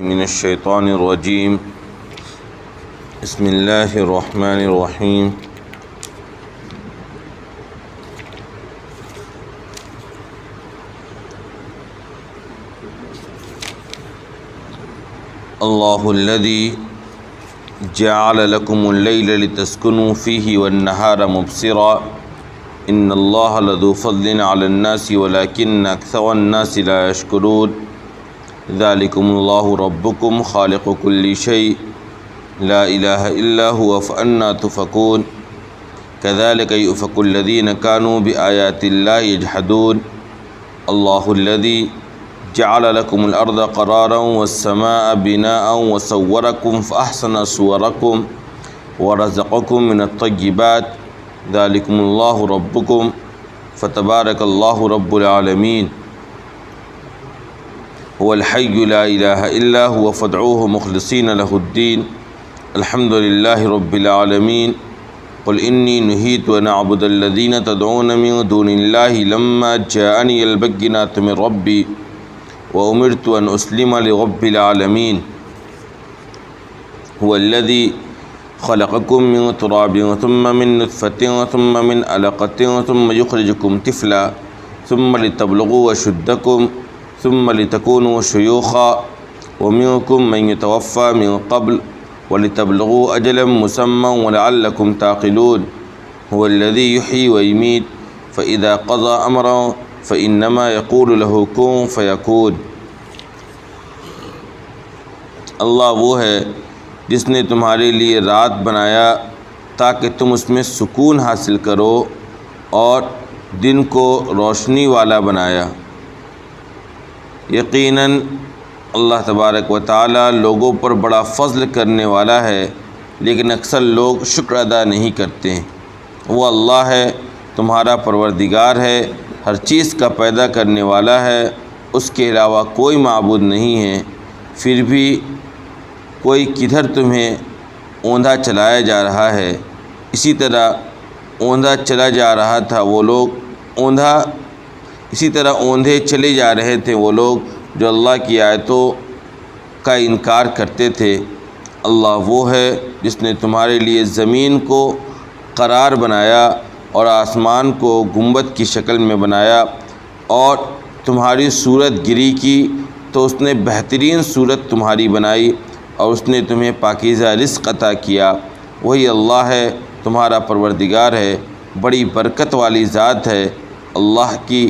من الشیطان الرجیم بسم اللہ الرحمن الرحیم اللہ الذی جعل لکم اللیل لتسکنوا فیہ والنہار مبصرا ان اللہ لذو فضل علی الناس ولکن اکثر الناس لا یشکرون ذالکم اللہ ربکم خالق کل شیء لا الہ الا هو فأنا تؤفکون کذالک یؤفک الذین کانوا بآیات اللہ یجحدون اللہ الذی جعل لکم الارض قرارا والسماء بناء وصورکم فأحسن صورکم ورزقکم من الطیبات ذالکم اللہ ربکم فتبارک اللہ رب العالمین هو الحی لا الہ الا هو فادعوه مخلصین له الدین الحمد للہ رب العالمین قل انی نہیت ان اعبد الذین تدعون من دون اللہ لما جاءنی البینات من ربی وامرت ان اسلم لرب العالمین هو الذی خلقکم من تراب ثم من نطفة ثم من علقة ثم یخرجکم طفلا ثم لتبلغوا اشدکم ثم لتكونوا شيوخا ومنكم من يتوفى من قبل ولتبلغوا أجلا مسمى ولعلكم تعقلون هو الذي يحيي ويميت فإذا قضى أمرا فإنما يقول له كن فيكون اللہ وہ ہے جس نے تمہارے لیے رات بنایا تاکہ تم اس میں سکون حاصل کرو اور دن کو روشنی والا بنایا۔ یقیناً اللہ تبارک و تعالیٰ لوگوں پر بڑا فضل کرنے والا ہے، لیکن اکثر لوگ شکر ادا نہیں کرتے ہیں۔ وہ اللہ ہے، تمہارا پروردگار ہے، ہر چیز کا پیدا کرنے والا ہے، اس کے علاوہ کوئی معبود نہیں ہے۔ پھر بھی کوئی کدھر تمہیں اوندھا چلایا جا رہا ہے، اسی طرح اوندھا چلا جا رہا تھا وہ لوگ اسی طرح اوندھے چلے جا رہے تھے وہ لوگ جو اللہ کی آیتوں کا انکار کرتے تھے۔ اللہ وہ ہے جس نے تمہارے لیے زمین کو قرار بنایا اور آسمان کو گنبد کی شکل میں بنایا، اور تمہاری صورت گری کی تو اس نے بہترین صورت تمہاری بنائی، اور اس نے تمہیں پاکیزہ رزق عطا کیا۔ وہی اللہ ہے، تمہارا پروردگار ہے، بڑی برکت والی ذات ہے، اللہ کی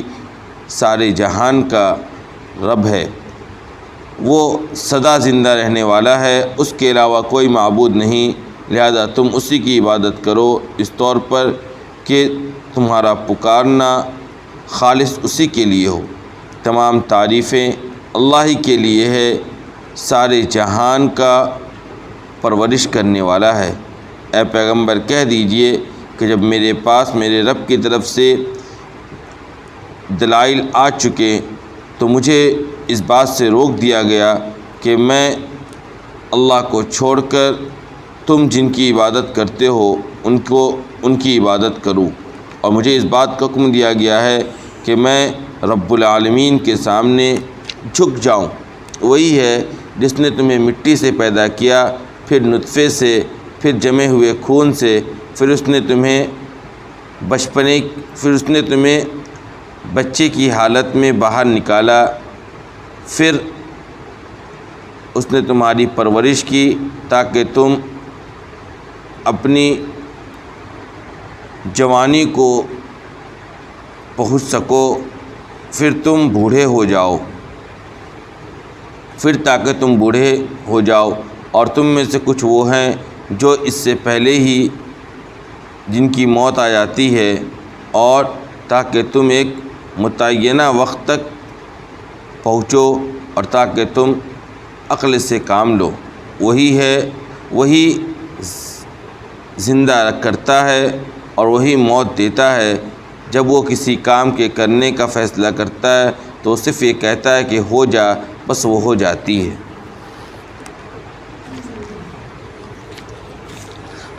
سارے جہان کا رب ہے، وہ سدا زندہ رہنے والا ہے، اس کے علاوہ کوئی معبود نہیں، لہذا تم اسی کی عبادت کرو اس طور پر کہ تمہارا پکارنا خالص اسی کے لیے ہو۔ تمام تعریفیں اللہ ہی کے لیے ہے، سارے جہان کا پرورش کرنے والا ہے۔ اے پیغمبر کہہ دیجئے کہ جب میرے پاس میرے رب کی طرف سے دلائل آ چکے تو مجھے اس بات سے روک دیا گیا کہ میں اللہ کو چھوڑ کر تم جن کی عبادت کرتے ہو ان کی عبادت کروں، اور مجھے اس بات کا حکم دیا گیا ہے کہ میں رب العالمین کے سامنے جھک جاؤں۔ وہی ہے جس نے تمہیں مٹی سے پیدا کیا، پھر نطفے سے، پھر جمے ہوئے خون سے، پھر اس نے تمہیں بچے کی حالت میں باہر نکالا، پھر اس نے تمہاری پرورش کی تاکہ تم اپنی جوانی کو پہنچ سکو، پھر تم بوڑھے ہو جاؤ، اور تم میں سے کچھ وہ ہیں جو اس سے پہلے ہی جن کی موت آ جاتی ہے، اور تاکہ تم ایک متعینہ وقت تک پہنچو اور تاکہ تم عقل سے کام لو۔ وہی زندہ کرتا ہے اور وہی موت دیتا ہے۔ جب وہ کسی کام کے کرنے کا فیصلہ کرتا ہے تو صرف یہ کہتا ہے کہ ہو جا، بس وہ ہو جاتی ہے۔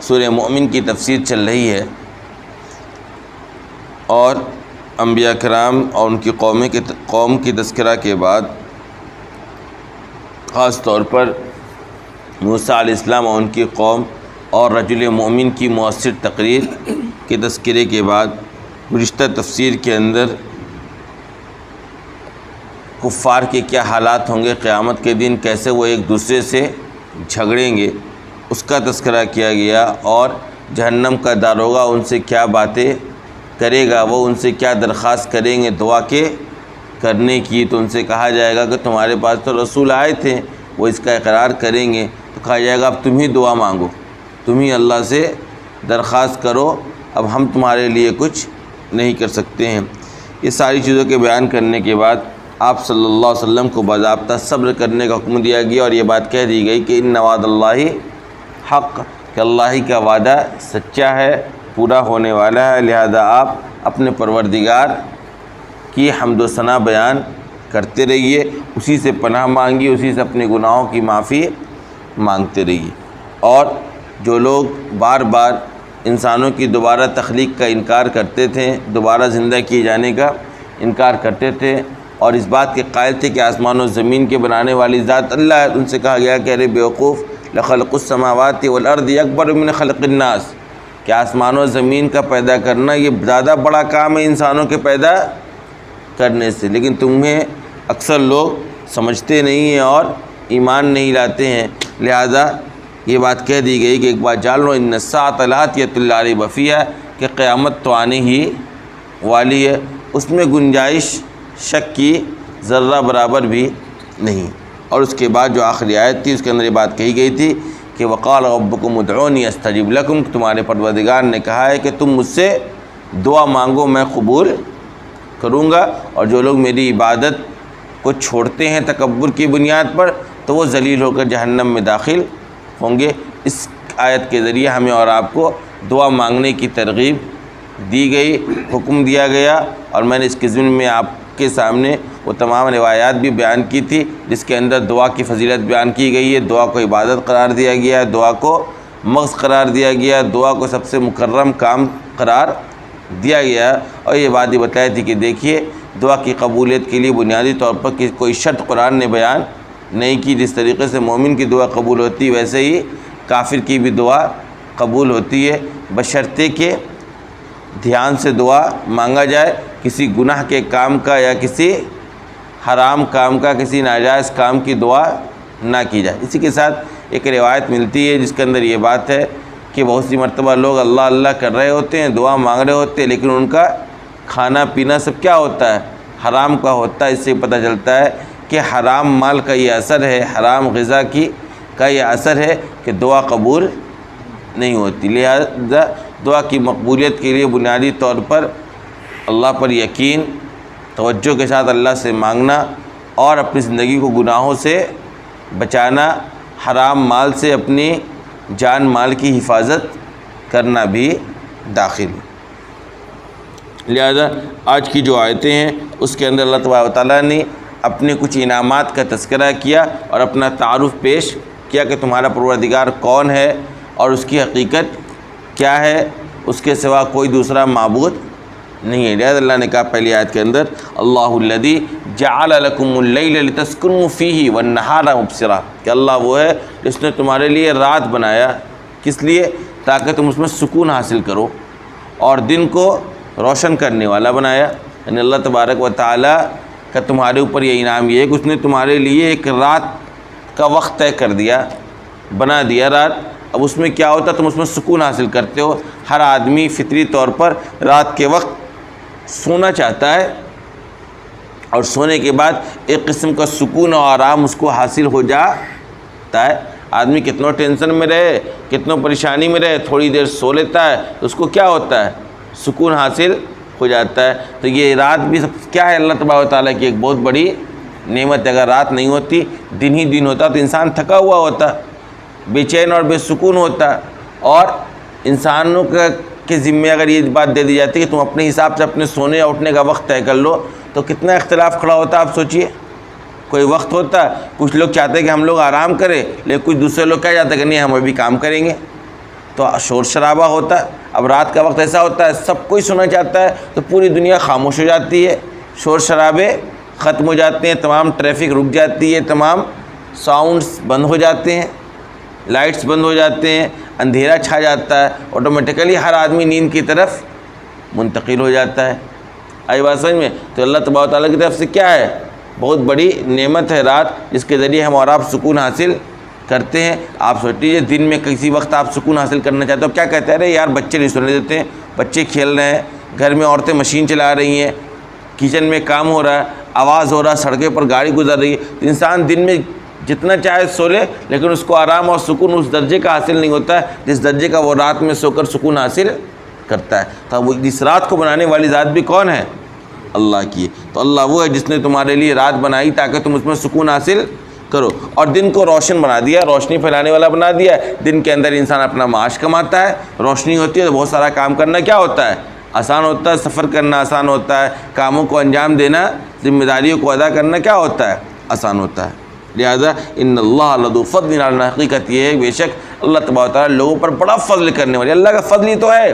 سورہ مومن کی تفسیر چل رہی ہے، اور انبیاء کرام اور ان کی قوم کی تذکرہ کے بعد خاص طور پر موسیٰ علیہ السلام اور ان کی قوم اور رجل مومن کی مؤثر تقریر کے تذکرے کے بعد گزشتہ تفسیر کے اندر کفار کے کیا حالات ہوں گے قیامت کے دن، کیسے وہ ایک دوسرے سے جھگڑیں گے، اس کا تذکرہ کیا گیا، اور جہنم کا داروغہ ان سے کیا باتیں کرے گا، وہ ان سے کیا درخواست کریں گے دعا کے کرنے کی. تو ان سے کہا جائے گا کہ تمہارے پاس تو رسول آئے تھے، وہ اس کا اقرار کریں گے، تو کہا جائے گا اب تم ہی دعا مانگو، تم ہی اللہ سے درخواست کرو، اب ہم تمہارے لیے کچھ نہیں کر سکتے ہیں. یہ ساری چیزوں کے بیان کرنے کے بعد آپ صلی اللہ علیہ وسلم کو باضابطہ صبر کرنے کا حکم دیا گیا، اور یہ بات کہہ دی گئی کہ ان وعد اللہ حق، کہ اللہ ہی کا وعدہ سچا ہے، پورا ہونے والا ہے، لہذا آپ اپنے پروردگار کی حمد و ثنا بیان کرتے رہیے، اسی سے پناہ مانگیے، اسی سے اپنے گناہوں کی معافی مانگتے رہیے. اور جو لوگ بار بار انسانوں کی دوبارہ تخلیق کا انکار کرتے تھے، دوبارہ زندہ کیے جانے کا انکار کرتے تھے، اور اس بات کے قائل تھے کہ آسمان و زمین کے بنانے والی ذات اللہ ہے، ان سے کہا گیا کہ ارے بیوقوف، لخلق السماوات والارض اکبر من خلق الناس، کہ آسمان و زمین کا پیدا کرنا یہ زیادہ بڑا کام ہے انسانوں کے پیدا کرنے سے، لیکن تمہیں اکثر لوگ سمجھتے نہیں ہیں اور ایمان نہیں لاتے ہیں. لہذا یہ بات کہہ دی گئی کہ ایک بات جان لو، ان الساعۃ لآتیۃ لا ریب فیہا، کہ قیامت تو آنے ہی والی ہے، اس میں گنجائش شک کی ذرہ برابر بھی نہیں. اور اس کے بعد جو آخری آیت تھی اس کے اندر یہ بات کہی گئی تھی کہ وقال ربکم ادعونی استجب لکم، تمہارے پروردگار نے کہا ہے کہ تم مجھ سے دعا مانگو، میں قبول کروں گا، اور جو لوگ میری عبادت کو چھوڑتے ہیں تکبر کی بنیاد پر تو وہ ذلیل ہو کر جہنم میں داخل ہوں گے. اس آیت کے ذریعے ہمیں اور آپ کو دعا مانگنے کی ترغیب دی گئی، حکم دیا گیا، اور میں نے اس کے ضمن میں آپ کے سامنے وہ تمام روایات بھی بیان کی تھی جس کے اندر دعا کی فضیلت بیان کی گئی ہے. دعا کو عبادت قرار دیا گیا ہے، دعا کو مغز قرار دیا گیا، دعا کو سب سے مکرم کام قرار دیا گیا. اور یہ بات بھی بتائی تھی کہ دیکھیے دعا کی قبولیت کے لیے بنیادی طور پر کوئی شرط قرآن نے بیان نہیں کی. جس طریقے سے مومن کی دعا قبول ہوتی ہے ویسے ہی کافر کی بھی دعا قبول ہوتی ہے، بشرطے کہ دھیان سے دعا مانگا جائے، کسی گناہ کے کام کا یا کسی حرام کام کا، کسی ناجائز کام کی دعا نہ کی جائے. اسی کے ساتھ ایک روایت ملتی ہے جس کے اندر یہ بات ہے کہ بہت سی مرتبہ لوگ اللہ اللہ کر رہے ہوتے ہیں، دعا مانگ رہے ہوتے ہیں، لیکن ان کا کھانا پینا سب کیا ہوتا ہے؟ حرام کا ہوتا ہے. اس سے پتہ چلتا ہے کہ حرام مال کا یہ اثر ہے، حرام غذا کا یہ اثر ہے کہ دعا قبول نہیں ہوتی. لہذا دعا کی مقبولیت کے لیے بنیادی طور پر اللہ پر یقین، توجہ کے ساتھ اللہ سے مانگنا، اور اپنی زندگی کو گناہوں سے بچانا، حرام مال سے اپنی جان مال کی حفاظت کرنا بھی داخل ہے. لہذا آج کی جو آیتیں ہیں اس کے اندر اللہ تبارک و تعالیٰ نے اپنے کچھ انعامات کا تذکرہ کیا اور اپنا تعارف پیش کیا کہ تمہارا پروردگار کون ہے اور اس کی حقیقت کیا ہے، اس کے سوا کوئی دوسرا معبود نہیں ہے. لہذا اللہ نے کہا پہلی آیت کے اندر اللہ الذی جعل لکم اللیل لتسکنوا فیہ والنہار مبصرا، کہ اللہ وہ ہے جس نے تمہارے لیے رات بنایا، کس لیے؟ تاکہ تم اس میں سکون حاصل کرو، اور دن کو روشن کرنے والا بنایا. یعنی اللہ تبارک و تعالیٰ کا تمہارے اوپر یہ انعام یہ ہے کہ اس نے تمہارے لیے ایک رات کا وقت طے کر دیا، بنا دیا رات. اب اس میں کیا ہوتا ہے؟ تم اس میں سکون حاصل کرتے ہو. ہر آدمی فطری طور پر رات کے وقت سونا چاہتا ہے، اور سونے کے بعد ایک قسم کا سکون اور آرام اس کو حاصل ہو جاتا ہے. آدمی کتنوں ٹینشن میں رہے، کتنوں پریشانی میں رہے، تھوڑی دیر سو لیتا ہے تو اس کو کیا ہوتا ہے؟ سکون حاصل ہو جاتا ہے. تو یہ رات بھی کیا ہے؟ اللہ تبارک و تعالیٰ کی ایک بہت بڑی نعمت ہے. اگر رات نہیں ہوتی، دن ہی دن ہوتا تو انسان تھکا ہوا ہوتا، بے چین اور بے سکون ہوتا. اور انسانوں کے ذمے اگر یہ بات دے دی جاتی کہ تم اپنے حساب سے اپنے سونے یا اٹھنے کا وقت طے کر لو تو کتنا اختلاف کھڑا ہوتا ہے. آپ سوچئے، کوئی وقت ہوتا ہے، کچھ لوگ چاہتے ہیں کہ ہم لوگ آرام کریں، لیکن کچھ دوسرے لوگ کہہ جاتے ہیں کہ نہیں ہم ابھی کام کریں گے، تو شور شرابہ ہوتا ہے. اب رات کا وقت ایسا ہوتا ہے سب کوئی سننا چاہتا ہے تو پوری دنیا خاموش ہو جاتی ہے، شور شرابے ختم ہو جاتے ہیں، تمام ٹریفک رک جاتی ہے، تمام ساؤنڈس بند ہو جاتے ہیں، لائٹس بند ہو جاتے ہیں، اندھیرا چھا جاتا ہے، آٹومیٹیکلی ہر آدمی نیند کی طرف منتقل ہو جاتا ہے۔ آئی بات سمجھ میں؟ تو اللہ تبارک و تعالیٰ کی طرف سے کیا ہے؟ بہت بڑی نعمت ہے رات، جس کے ذریعے ہم اور آپ سکون حاصل کرتے ہیں۔ آپ سوچ لیجیے دن میں کسی وقت آپ سکون حاصل کرنا چاہتے ہو، کیا کہتے ہیں؟ ارے یار بچے نہیں سونے دیتے ہیں، بچے کھیل رہے ہیں، گھر میں عورتیں مشین چلا رہی ہیں، کچن میں کام ہو رہا ہے، آواز ہو رہا ہے، سڑکیں پر گاڑی گزر رہی ہے۔ انسان دن میں جتنا چاہے سو لے، لیکن اس کو آرام اور سکون اس درجے کا حاصل نہیں ہوتا ہے جس درجے کا وہ رات میں سو کر سکون حاصل کرتا ہے۔ تو وہ اس رات کو بنانے والی ذات بھی کون ہے؟ اللہ کی۔ تو اللہ وہ ہے جس نے تمہارے لیے رات بنائی تاکہ تم اس میں سکون حاصل کرو، اور دن کو روشن بنا دیا، روشنی پھیلانے والا بنا دیا۔ دن کے اندر انسان اپنا معاش کماتا ہے، روشنی ہوتی ہے تو بہت سارا کام کرنا کیا ہوتا ہے؟ آسان ہوتا ہے، سفر کرنا آسان ہوتا ہے، کاموں کو انجام دینا، ذمہ داریوں کو ادا کرنا کیا ہوتا ہے؟ آسان ہوتا ہے۔ لہذا ان اللہ لذو فضل علی الناس، حقیقت یہ ہے بے شک اللہ تبارک و تعالیٰ لوگوں پر بڑا فضل کرنے والے۔ اللہ کا فضل ہی تو ہے،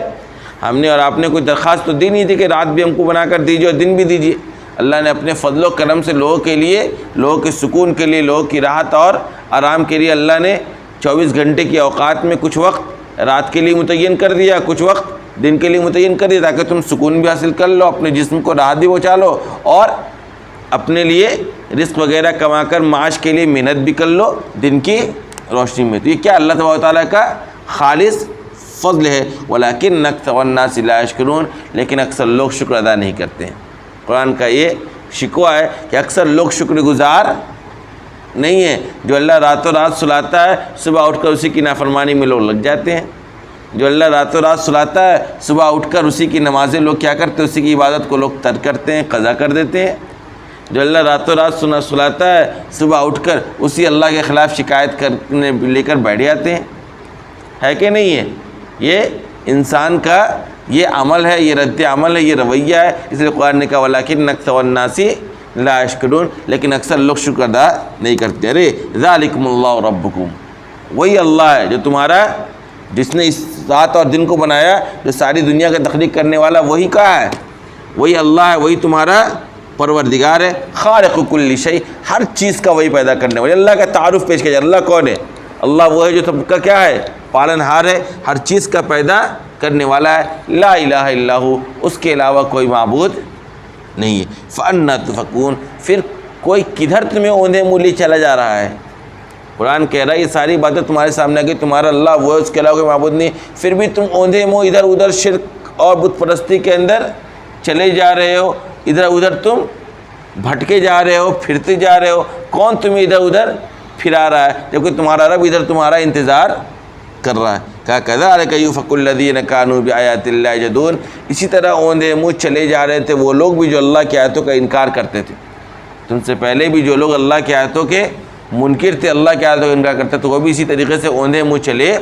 ہم نے اور آپ نے کوئی درخواست تو دی نہیں تھی کہ رات بھی ہم کو بنا کر دیجیے اور دن بھی دیجیے۔ اللہ نے اپنے فضل و کرم سے لوگوں کے لیے، لوگوں کے سکون کے لیے، لوگوں کی راحت اور آرام کے لیے اللہ نے 24 گھنٹے کی اوقات میں کچھ وقت رات کے لیے متعین کر دیا، کچھ وقت دن کے لیے متعین کر دیا، تاکہ تم سکون بھی حاصل کر لو، اپنے جسم کو راحت بھی پہنچا لو، اور اپنے لیے رزق وغیرہ کما کر معاش کے لیے محنت بھی کر لو دن کی روشنی میں۔ تو یہ کیا اللہ تبارک و تعالیٰ کا خالص فضل ہے۔ وَلَٰكِنَّ أَكْثَرَ النَّاسِ لَا يَشْكُرُونَ، لیکن اکثر لوگ شکر ادا نہیں کرتے ہیں۔ قرآن کا یہ شکوہ ہے کہ اکثر لوگ شکر گزار نہیں ہیں۔ جو اللہ راتوں رات سلاتا ہے، صبح اٹھ کر اسی کی نافرمانی میں لوگ لگ جاتے ہیں۔ جو اللہ راتوں رات سلاتا ہے، صبح اٹھ کر اسی کی نمازیں لوگ کیا کرتے ہیں؟ اسی کی عبادت کو لوگ ترک کرتے ہیں، قضا کر دیتے ہیں۔ جو اللہ راتوں رات سلاتا ہے، صبح اٹھ کر اسی اللہ کے خلاف شکایت کرنے لے کر بیٹھ جاتے ہیں۔ ہے کہ نہیں ہے؟ یہ انسان کا یہ عمل ہے، یہ رد عمل ہے، یہ رویہ ہے۔ اس لیے قرآن نے کہا وَلَٰكِنَّ أَكْثَرَ النَّاسِ لَا يَشْكُرُونَ، لیکن اکثر لوگ شکر ادا نہیں کرتے۔ ارے ذَٰلِكُمُ اللَّهُ رَبُّكُمْ، وہی اللہ ہے جو تمہارا، جس نے اس رات اور دن کو بنایا، جو ساری دنیا کا تخلیق کرنے والا وہی کہا ہے، وہی اللہ ہے، وہی تمہارا پروردگار ہے۔ خالق کل شیء، ہر چیز کا وہی پیدا کرنے والا۔ اللہ کا تعارف پیش کیا جائے، اللہ کون ہے؟ اللہ وہ ہے جو سب کا کیا ہے؟ پالن ہار ہے، ہر چیز کا پیدا کرنے والا ہے۔ لا الہ الا ہو، اس کے علاوہ کوئی معبود نہیں ہے۔ فأنا تؤفکون، پھر کوئی کدھر تمہیں اوندھے مولی چلا جا رہا ہے؟ قرآن کہہ رہا ہے یہ ساری باتیں تمہارے سامنے آ گئی، تمہارا اللہ وہ ہے، اس کے علاوہ کوئی معبود نہیں، پھر بھی تم اوندھے منہ ادھر ادھر شرک اور بت پرستی کے اندر چلے جا رہے ہو، ادھر ادھر تم بھٹکے جا رہے ہو، پھرتے جا رہے ہو۔ کون تمہیں ادھر ادھر پھرا رہا ہے؟ جبکہ تمہارا رب ادھر تمہارا انتظار کر رہا ہے۔ کہا کذالک یؤفک الذین کانوا بآیات اللہ یجحدون، اسی طرح اوندھے منہ چلے جا رہے تھے وہ لوگ بھی جو اللہ کی آیتوں کا انکار کرتے تھے۔ تم سے پہلے بھی جو لوگ اللہ کی آیتوں کے منکر تھے، اللہ کی آیتوں کا انکار کرتے تھے، وہ بھی اسی طریقے سے اوندھے منہ چلے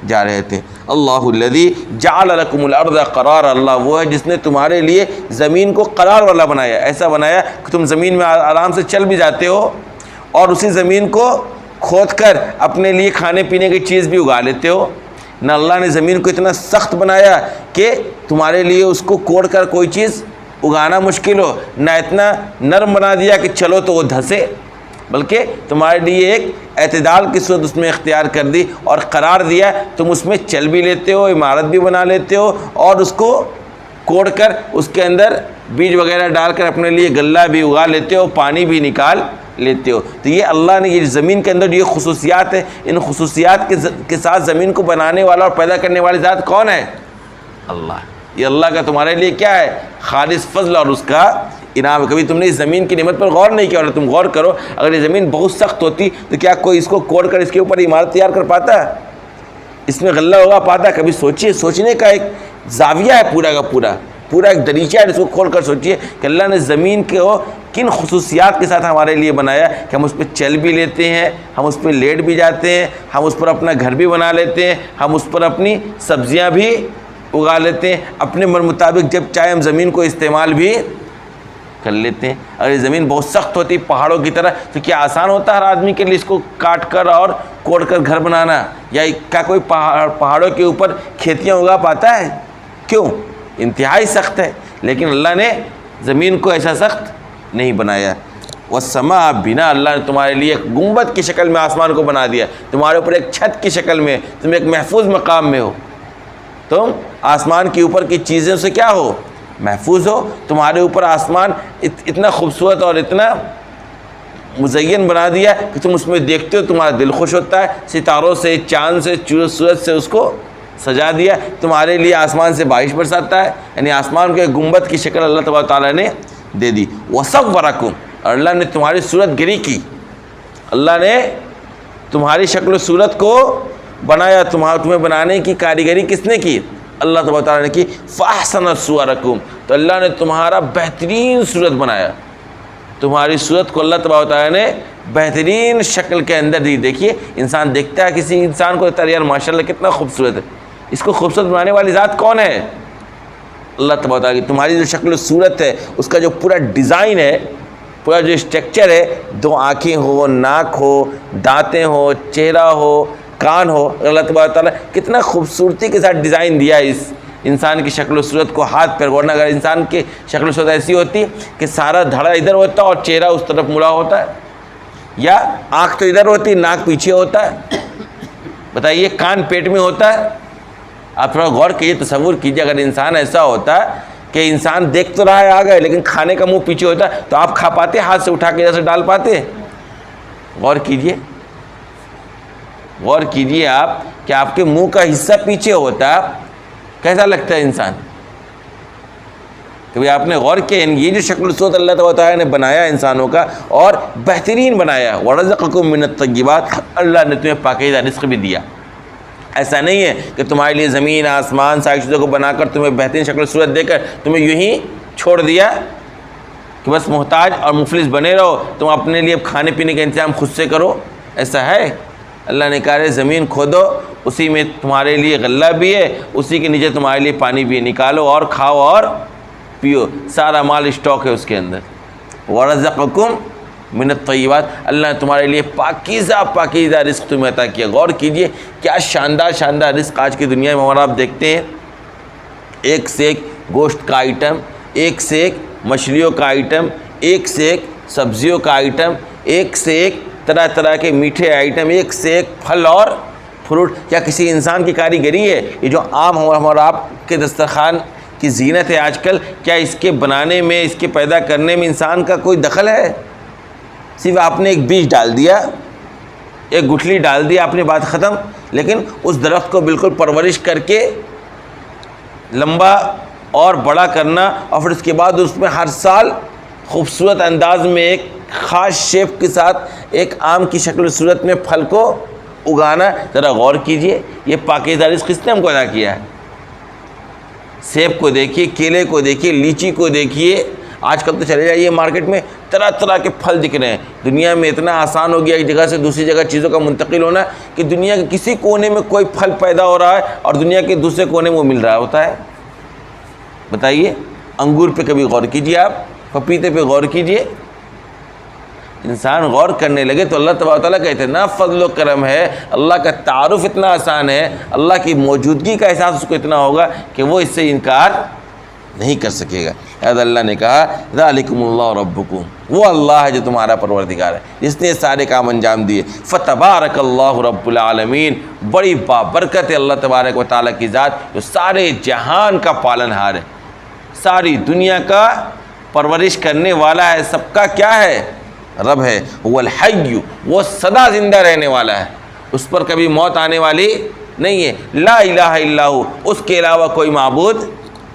جا رہے تھے۔ اللہ الذی جعل لکم الارض قرارا، اللہ وہ ہے جس نے تمہارے لیے زمین کو قرار والا بنایا، ایسا بنایا کہ تم زمین میں آرام سے چل بھی جاتے ہو، اور اسی زمین کو کھود کر اپنے لیے کھانے پینے کی چیز بھی اگا لیتے ہو۔ نہ اللہ نے زمین کو اتنا سخت بنایا کہ تمہارے لیے اس کو کوڑ کر کوئی چیز اگانا مشکل ہو، نہ اتنا نرم بنا دیا کہ چلو تو وہ دھسے، بلکہ تمہارے لیے ایک اعتدال کی صورت اس میں اختیار کر دی اور قرار دیا، تم اس میں چل بھی لیتے ہو، عمارت بھی بنا لیتے ہو، اور اس کو کوڑ کر اس کے اندر بیج وغیرہ ڈال کر اپنے لیے غلہ بھی اگا لیتے ہو، پانی بھی نکال لیتے ہو۔ تو یہ اللہ نے یہ زمین کے اندر یہ خصوصیات ہیں، ان خصوصیات کے ساتھ زمین کو بنانے والا اور پیدا کرنے والی ذات کون ہے؟ اللہ۔ یہ اللہ کا تمہارے لیے کیا ہے؟ خالص فضل اور اس کا انعام۔ کبھی تم نے اس زمین کی نعمت پر غور نہیں کیا؟ اور تم غور کرو، اگر یہ زمین بہت سخت ہوتی تو کیا کوئی اس کو کوڑ کر اس کے اوپر عمارت تیار کر پاتا ہے؟ اس میں غلہ اگا پاتا ہے؟ کبھی سوچیے، سوچنے کا ایک زاویہ ہے پورا کا پورا ایک دریچہ ہے، اس کو کھول کر سوچیے کہ اللہ نے زمین کو کن خصوصیات کے ساتھ ہمارے لیے بنایا کہ ہم اس پہ چل بھی لیتے ہیں، ہم اس پہ لیٹ بھی جاتے ہیں، ہم اس پر اپنا گھر بھی بنا لیتے ہیں، ہم اس پر اپنی سبزیاں بھی اگا لیتے ہیں، اپنے من مطابق جب چاہے ہم زمین کو استعمال بھی کر لیتے ہیں۔ اگر یہ زمین بہت سخت ہوتی پہاڑوں کی طرح تو کیا آسان ہوتا ہر آدمی کے لیے اس کو کاٹ کر اور کوڑ کر گھر بنانا؟ یا کیا کوئی پہاڑوں کے اوپر کھیتیاں اگا پاتا ہے؟ کیوں؟ انتہائی سخت ہے۔ لیکن اللہ نے زمین کو ایسا سخت نہیں بنایا۔ والسماء بنا، اللہ نے تمہارے لیے ایک گنبد کی شکل میں آسمان کو بنا دیا، تمہارے اوپر ایک چھت کی شکل میں، تم ایک محفوظ مقام میں ہو، تم آسمان کے اوپر کی چیزوں سے کیا ہو؟ محفوظ ہو۔ تمہارے اوپر آسمان اتنا خوبصورت اور اتنا مزین بنا دیا کہ تم اس میں دیکھتے ہو تمہارا دل خوش ہوتا ہے، ستاروں سے، چاند سے، سورج سے اس کو سجا دیا، تمہارے لیے آسمان سے بارش برساتا ہے، یعنی آسمان کو ایک گنبد کی شکل اللہ تبارک تعالیٰ نے دے دی۔ وصورکم، اور اللہ نے تمہاری صورت گری کی، اللہ نے تمہاری شکل و صورت کو بنایا، تمہیں بنانے کی کاریگری کس نے کی؟ اللہ تبارک تعالیٰ نے کی۔ فاحسن صورکم، تو اللہ نے تمہارا بہترین صورت بنایا، تمہاری صورت کو اللہ تبارک تعالیٰ نے بہترین شکل کے اندر دی۔ دیکھیے انسان دیکھتا ہے کسی انسان کو یار ماشاءاللہ کتنا خوبصورت ہے، اس کو خوبصورت بنانے والی ذات کون ہے؟ اللہ تبارک تعالیٰ کی۔ تمہاری جو شکل و صورت ہے، اس کا جو پورا ڈیزائن ہے، پورا جو اسٹرکچر ہے، 2 آنکھیں ہو، ناک ہو، دانتیں ہو، چہرہ ہو، کان ہو، اللہ تبارک تعالیٰ کتنا خوبصورتی کے ساتھ ڈیزائن دیا ہے اس انسان کی شکل و صورت کو۔ ہاتھ پیر، ورنہ اگر انسان کی شکل و صورت ایسی ہوتی کہ سارا دھڑا ادھر ہوتا اور چہرہ اس طرف مڑا ہوتا ہے، یا آنکھ تو ادھر ہوتی ناک پیچھے ہوتا ہے، بتائیے کان پیٹ میں ہوتا ہے۔ آپ تھوڑا غور کیجیے، تصور کیجیے اگر انسان ایسا ہوتا کہ انسان دیکھ تو رہا ہے آگے لیکن کھانے کا منہ پیچھے ہوتا ہے، تو آپ کھا پاتے؟ ہاتھ سے اٹھا کے ادھر سے ڈال پاتے؟ غور کیجیے، غور کیجیے آپ کہ آپ کے منہ کا حصہ پیچھے ہوتا، کیسا لگتا ہے انسان؟ کبھی آپ نے غور کیا؟ یہ جو شکل و صورت اللہ تعالیٰ نے بنایا انسانوں کا اور بہترین بنایا۔ وَرَزَقَكُم مِّنَ الطَّيِّبَاتِ، اللہ نے تمہیں پاکیزہ رزق بھی دیا۔ ایسا نہیں ہے کہ تمہارے لیے زمین آسمان ساری چیزوں کو بنا کر تمہیں بہترین شکل و صورت دے کر تمہیں یوں ہی چھوڑ دیا کہ بس محتاج اور مفلس بنے رہو، تم اپنے لیے کھانے پینے کا انتظام خود سے کرو، ایسا ہے؟ اللہ نے کہا زمین کھودو، اسی میں تمہارے لیے غلہ بھی ہے، اسی کے نیچے تمہارے لیے پانی بھی ہے، نکالو اور کھاؤ اور پیو، سارا مال اسٹاک ہے اس کے اندر۔ وَرَزَقَكُم مِّنَ الطَّيِّبَاتِ، اللہ نے تمہارے لیے پاکیزہ رزق تمہیں عطا کیا۔ غور کیجئے کیا شاندار رزق آج کی دنیا میں ہمارا آپ دیکھتے ہیں، ایک سے ایک گوشت کا آئٹم، ایک سے ایک مچھلیوں کا آئٹم، ایک سے ایک سبزیوں کا آئٹم، ایک سے ایک طرح طرح کے میٹھے آئٹم، ایک سے ایک پھل اور فروٹ۔ کیا کسی انسان کی کاریگری ہے؟ یہ جو عام ہمارا آپ کے دسترخوان کی زینت ہے آج کل، کیا اس کے بنانے میں، اس کے پیدا کرنے میں انسان کا کوئی دخل ہے؟ صرف آپ نے ایک بیج ڈال دیا، ایک گٹھلی ڈال دی، آپ نے بات ختم۔ لیکن اس درخت کو بالکل پرورش کر کے لمبا اور بڑا کرنا، اور پھر اس کے بعد اس میں ہر سال خوبصورت انداز میں ایک خاص شیپ کے ساتھ ایک آم کی شکل و صورت میں پھل کو اگانا، ذرا غور کیجئے یہ پاکیزہ رزق کس نے ہم کو ادا کیا ہے؟ سیب کو دیکھیے، کیلے کو دیکھیے، لیچی کو دیکھیے، آج کل تو چلے جائیے مارکیٹ میں طرح طرح کے پھل دکھ رہے ہیں۔ دنیا میں اتنا آسان ہو گیا ایک جگہ سے دوسری جگہ چیزوں کا منتقل ہونا کہ دنیا کے کسی کونے میں کوئی پھل پیدا ہو رہا ہے اور دنیا کے دوسرے کونے میں وہ مل رہا ہوتا ہے۔ بتائیے، انگور پہ کبھی غور کیجئے، آپ پپیتے پہ غور کیجئے۔ انسان غور کرنے لگے تو اللہ تبارک تعالیٰ کا اتنا فضل و کرم ہے، اللہ کا تعارف اتنا آسان ہے، اللہ کی موجودگی کا احساس اس کو اتنا ہوگا کہ وہ اس سے انکار نہیں کر سکے گا۔ لہذا اللہ نے کہا ذالکم اللہ ربکم، وہ اللہ ہے جو تمہارا پروردگار ہے، جس نے سارے کام انجام دیے۔ فتبارک اللہ رب العالمین، بڑی بابرکت ہے اللہ تبارک و تعالیٰ کی ذات جو سارے جہان کا پالن ہار ہے، ساری دنیا کا پرورش کرنے والا ہے، سب کا کیا ہے؟ رب ہے۔ وہ الحی، وہ سدا زندہ رہنے والا ہے، اس پر کبھی موت آنے والی نہیں ہے۔ لا الہ الا ہو، اس کے علاوہ کوئی معبود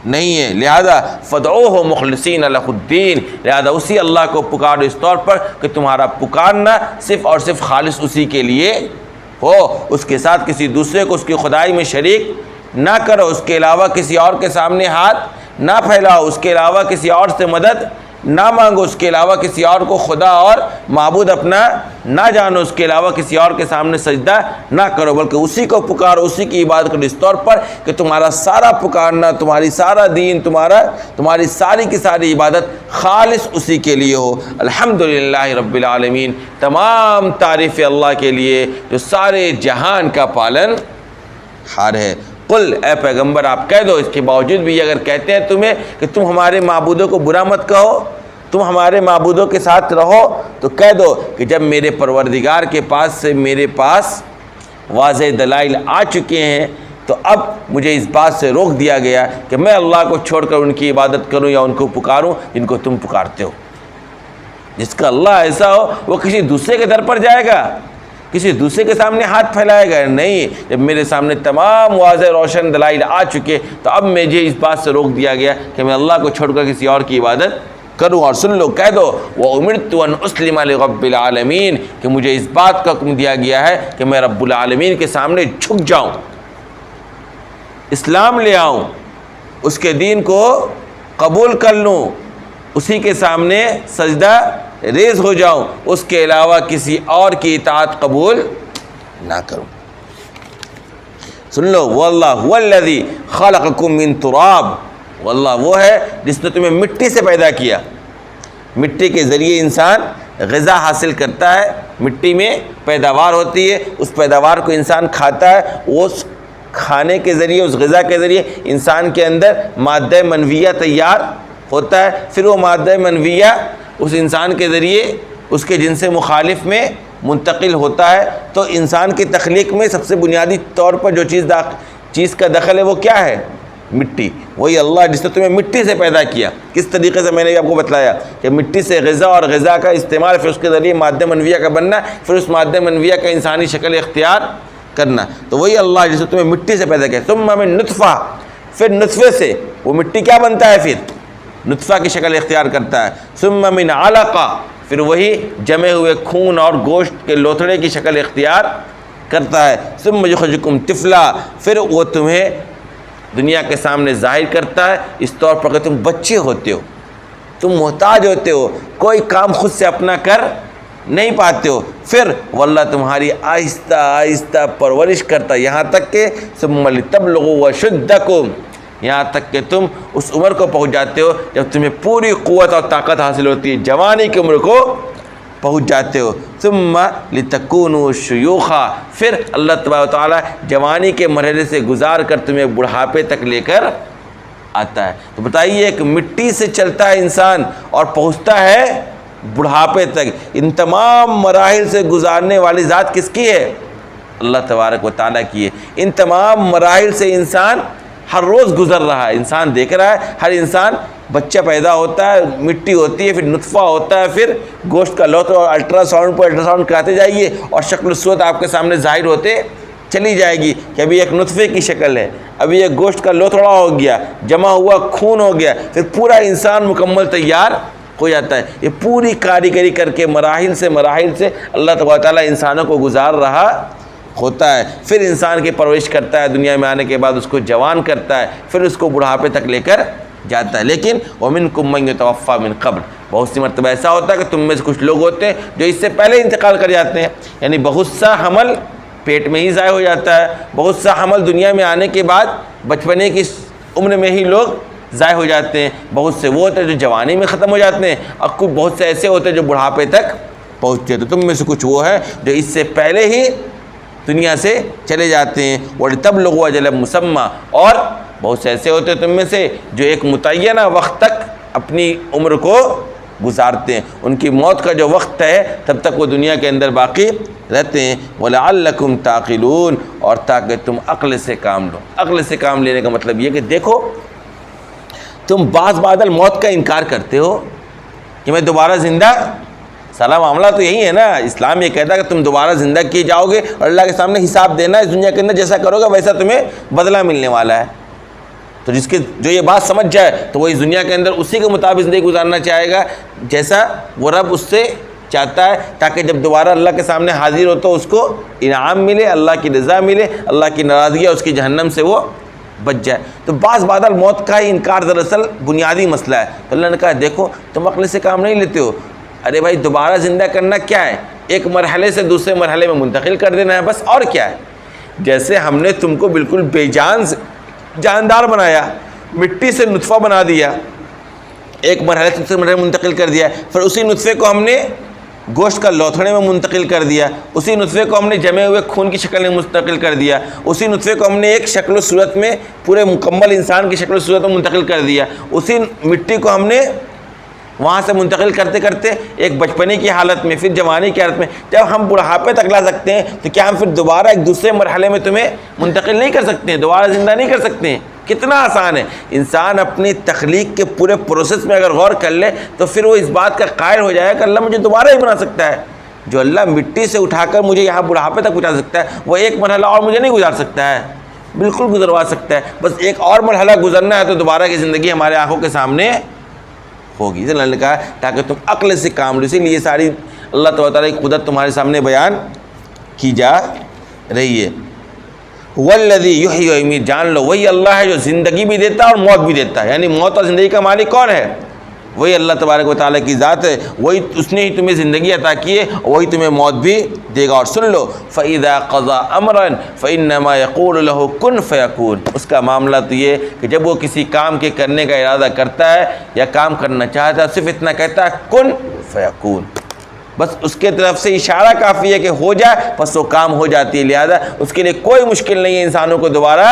نہیں ہے۔ لہذا فدعوہ مخلصین لہ الدین، لہذا اسی اللہ کو پکارو اس طور پر کہ تمہارا پکارنا صرف اور صرف خالص اسی کے لیے ہو، اس کے ساتھ کسی دوسرے کو اس کی خدائی میں شریک نہ کرو، اس کے علاوہ کسی اور کے سامنے ہاتھ نہ پھیلاؤ، اس کے علاوہ کسی اور سے مدد نہ مانگو، اس کے علاوہ کسی اور کو خدا اور معبود اپنا نہ جانو، اس کے علاوہ کسی اور کے سامنے سجدہ نہ کرو، بلکہ اسی کو پکارو، اسی کی عبادت کرو اس طور پر کہ تمہارا سارا پکارنا، تمہاری سارا دین، تمہاری ساری کی ساری عبادت خالص اسی کے لیے ہو۔ الحمدللہ رب العالمین، تمام تعریف اللہ کے لیے جو سارے جہان کا پالن ہار ہے۔ قل، اے پیغمبر آپ کہہ دو، اس کے باوجود بھی اگر کہتے ہیں تمہیں کہ تم ہمارے معبودوں کو برا مت کہو، تم ہمارے معبودوں کے ساتھ رہو تو کہہ دو کہ جب میرے پروردگار کے پاس سے میرے پاس واضح دلائل آ چکے ہیں تو اب مجھے اس بات سے روک دیا گیا کہ میں اللہ کو چھوڑ کر ان کی عبادت کروں یا ان کو پکاروں جن کو تم پکارتے ہو۔ جس کا اللہ ایسا ہو وہ کسی دوسرے کے در پر جائے گا، کسی دوسرے کے سامنے ہاتھ پھیلائے گا؟ نہیں، جب میرے سامنے تمام واضح روشن دلائل آ چکے تو اب مجھے اس بات سے روک دیا گیا کہ میں اللہ کو چھوڑ کر کسی اور کی عبادت کروں۔ اور سن لو، کہہ دو وَأُمِرْتُ أَنْ أُسْلِمَ لِرَبِّ الْعَالَمِينَ کہ مجھے اس بات کا حکم دیا گیا ہے کہ میں رب العالمین کے سامنے جھک جاؤں، اسلام لے آؤں، اس کے دین کو قبول کر لوں، اسی کے سامنے سجدہ ریز ہو جاؤں، اس کے علاوہ کسی اور کی اطاعت قبول نہ کروں۔ سن لو، وَاللَّهُ هُوَ الَّذِي خَلَقَكُم مِّن تُرَابٍ، واللہ وہ ہے جس نے تمہیں مٹی سے پیدا کیا۔ مٹی کے ذریعے انسان غذا حاصل کرتا ہے، مٹی میں پیداوار ہوتی ہے، اس پیداوار کو انسان کھاتا ہے، اس کھانے کے ذریعے، اس غذا کے ذریعے انسان کے اندر مادہ منویہ تیار ہوتا ہے، پھر وہ مادہ منویہ اس انسان کے ذریعے اس کے جنس مخالف میں منتقل ہوتا ہے۔ تو انسان کی تخلیق میں سب سے بنیادی طور پر جو چیز کا دخل ہے وہ کیا ہے؟ مٹی۔ وہی اللہ جس نے تمہیں مٹی سے پیدا کیا، کس طریقے سے میں نے آپ کو بتلایا کہ مٹی سے غذا اور غذا کا استعمال، پھر اس کے ذریعے مادہ منویہ کا بننا، پھر اس مادہ منویہ کا انسانی شکل اختیار کرنا۔ تو وہی اللہ جس نے تمہیں مٹی سے پیدا کیا۔ ثم من نطفہ، پھر نطفے سے وہ مٹی کیا بنتا ہے؟ پھر نطفہ کی شکل اختیار کرتا ہے۔ ثم من علقہ، پھر وہی جمے ہوئے خون اور گوشت کے لوتھڑے کی شکل اختیار کرتا ہے۔ ثم یخرجکم طفلا، پھر وہ تمہیں دنیا کے سامنے ظاہر کرتا ہے اس طور پر کہ تم بچے ہوتے ہو، تم محتاج ہوتے ہو، کوئی کام خود سے اپنا کر نہیں پاتے ہو، پھر واللہ تمہاری آہستہ آہستہ پرورش کرتا ہے یہاں تک کہ ثم لتبلغوا اشدکم، یہاں تک کہ تم اس عمر کو پہنچ جاتے ہو جب تمہیں پوری قوت اور طاقت حاصل ہوتی ہے، جوانی کی عمر کو پہنچ جاتے ہو۔ ثم لتکونوا شیوخا، پھر اللہ تبارک و تعالیٰ جوانی کے مرحلے سے گزار کر تمہیں بڑھاپے تک لے کر آتا ہے۔ تو بتائیے، ایک مٹی سے چلتا ہے انسان اور پہنچتا ہے بڑھاپے تک، ان تمام مراحل سے گزارنے والی ذات کس کی ہے؟ اللہ تبارک و تعالیٰ کی ہے۔ ان تمام مراحل سے انسان ہر روز گزر رہا ہے، انسان دیکھ رہا ہے، ہر انسان بچہ پیدا ہوتا ہے، مٹی ہوتی ہے، پھر نطفہ ہوتا ہے، پھر گوشت کا لوتھڑا، اور الٹرا ساؤنڈ کراتے جائیے اور شکل و صورت آپ کے سامنے ظاہر ہوتے چلی جائے گی کہ ابھی ایک نطفے کی شکل ہے، ابھی ایک گوشت کا لوتھڑا ہو گیا، جمع ہوا خون ہو گیا، پھر پورا انسان مکمل تیار ہو جاتا ہے۔ یہ پوری کاریگری کر کے مراحل سے اللہ تبارک و تعالیٰ انسانوں کو گزار رہا ہوتا ہے، پھر انسان کی پرورش کرتا ہے، دنیا میں آنے کے بعد اس کو جوان کرتا ہے، پھر اس کو بڑھاپے تک لے کر جاتا ہے۔ لیکن وَمِنْكُمْ مَنْ يُتَوَفَّى مِنْ قَبْلِ، بہت سی مرتبہ ایسا ہوتا ہے کہ تم میں سے کچھ لوگ ہوتے ہیں جو اس سے پہلے انتقال کر جاتے ہیں، یعنی بہت سا حمل پیٹ میں ہی ضائع ہو جاتا ہے، بہت سا حمل دنیا میں آنے کے بعد بچپنے کی عمر میں ہی لوگ ضائع ہو جاتے ہیں، بہت سے وہ ہوتے ہیں جو جوانی میں ختم ہو جاتے ہیں، اور کچھ بہت سے ایسے ہوتے ہیں جو بڑھاپے تک پہنچتے ہیں۔ تو تم میں سے کچھ وہ ہے جو اس سے پہلے ہی دنیا سے چلے جاتے ہیں۔ وَلِتَبْلُغُوا أَجَلًا مُّسَمًّى، اور بہت سے ایسے ہوتے ہیں تم میں سے جو ایک متعینہ وقت تک اپنی عمر کو گزارتے ہیں، ان کی موت کا جو وقت ہے تب تک وہ دنیا کے اندر باقی رہتے ہیں۔ وَلَعَلَّكُمْ تَعْقِلُونَ، اور تاکہ تم عقل سے کام لو۔ عقل سے کام لینے کا مطلب یہ کہ دیکھو، تم بعض بادل موت کا انکار کرتے ہو کہ میں دوبارہ زندہ، سارا معاملہ تو یہی ہے نا۔ اسلام یہ کہتا ہے کہ تم دوبارہ زندہ کیے جاؤ گے اور اللہ کے سامنے حساب دینا ہے، اس دنیا کے اندر جیسا کرو گے ویسا تمہیں بدلہ ملنے والا ہے۔ تو جو یہ بات سمجھ جائے تو وہ اس دنیا کے اندر اسی کے مطابق زندگی گزارنا چاہے گا جیسا وہ رب اس سے چاہتا ہے، تاکہ جب دوبارہ اللہ کے سامنے حاضر ہو تو اس کو انعام ملے، اللہ کی رضا ملے، اللہ کی ناراضگی اور اس کی جہنم سے وہ بچ جائے۔ تو بعض بادل موت کا ہی انکار دراصل بنیادی مسئلہ ہے۔ تو اللہ نے کہا دیکھو، تم عقل سے کام نہیں لیتے ہو، ارے بھائی دوبارہ زندہ کرنا کیا ہے؟ ایک مرحلے سے دوسرے مرحلے میں منتقل کر دینا ہے، بس، اور کیا ہے؟ جیسے ہم نے تم کو بالکل بے جان جاندار بنایا، مٹی سے نطفہ بنا دیا، ایک مرحلے سے دوسرے مرحلے میں منتقل کر دیا، پھر اسی نطفے کو ہم نے گوشت کا لوتھڑے میں منتقل کر دیا، اسی نطفے کو ہم نے جمے ہوئے خون کی شکل میں منتقل کر دیا، اسی نطفے کو ہم نے ایک شکل و صورت میں پورے مکمل انسان کی شکل و صورت میں منتقل کر دیا، اسی مٹی کو ہم نے وہاں سے منتقل کرتے کرتے ایک بچپنے کی حالت میں، پھر جوانی کی حالت میں، جب ہم بڑھاپے تک لا سکتے ہیں تو کیا ہم پھر دوبارہ ایک دوسرے مرحلے میں تمہیں منتقل نہیں کر سکتے ہیں، دوبارہ زندہ نہیں کر سکتے ہیں؟ کتنا آسان ہے۔ انسان اپنی تخلیق کے پورے پروسیس میں اگر غور کر لے تو پھر وہ اس بات کا قائل ہو جائے کہ اللہ مجھے دوبارہ ہی بنا سکتا ہے۔ جو اللہ مٹی سے اٹھا کر مجھے یہاں بڑھاپے تک پہنچا سکتا ہے، وہ ایک مرحلہ اور مجھے نہیں گزار سکتا ہے؟ بالکل گزروا سکتا ہے، بس ایک اور مرحلہ گزرنا ہے تو دوبارہ کی زندگی ہمارے آنکھوں کے سامنے ہوگی۔ اس لیے اللہ نے کہا تاکہ تم عقل سے کام لو، اسی لیے ساری اللہ تعالیٰ کی قدرت تمہارے سامنے بیان کی جا رہی ہے۔ والذی یحیی و یمیت، جان لو وہی اللہ ہے جو زندگی بھی دیتا ہے اور موت بھی دیتا ہے، یعنی موت اور زندگی کا مالک کون ہے؟ وہی اللہ تبارک و تعالیٰ کی ذات ہے، وہی اس نے ہی تمہیں زندگی عطا کی ہے، وہی تمہیں موت بھی دے گا۔ اور سن لو فَإِذَا قَضَى أَمْرًا فَإِنَّمَا يَقُولُ لَهُ كُن فَيَكُونُ، اس کا معاملہ تو یہ کہ جب وہ کسی کام کے کرنے کا ارادہ کرتا ہے یا کام کرنا چاہتا ہے، صرف اتنا کہتا ہے کن فیکون، بس اس کے طرف سے اشارہ کافی ہے کہ ہو جائے، بس وہ کام ہو جاتی ہے۔ لہذا اس کے لیے کوئی مشکل نہیں ہے انسانوں کو دوبارہ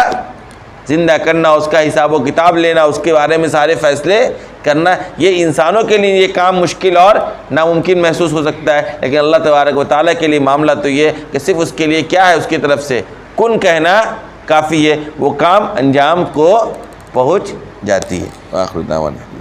زندہ کرنا، اس کا حساب و کتاب لینا، اس کے بارے میں سارے فیصلے کرنا۔ یہ انسانوں کے لیے یہ کام مشکل اور ناممکن محسوس ہو سکتا ہے، لیکن اللہ تبارک و تعالیٰ کے لیے معاملہ تو یہ کہ صرف اس کے لیے کیا ہے، اس کی طرف سے کن کہنا کافی ہے، وہ کام انجام کو پہنچ جاتی ہے۔ آخر دعوانا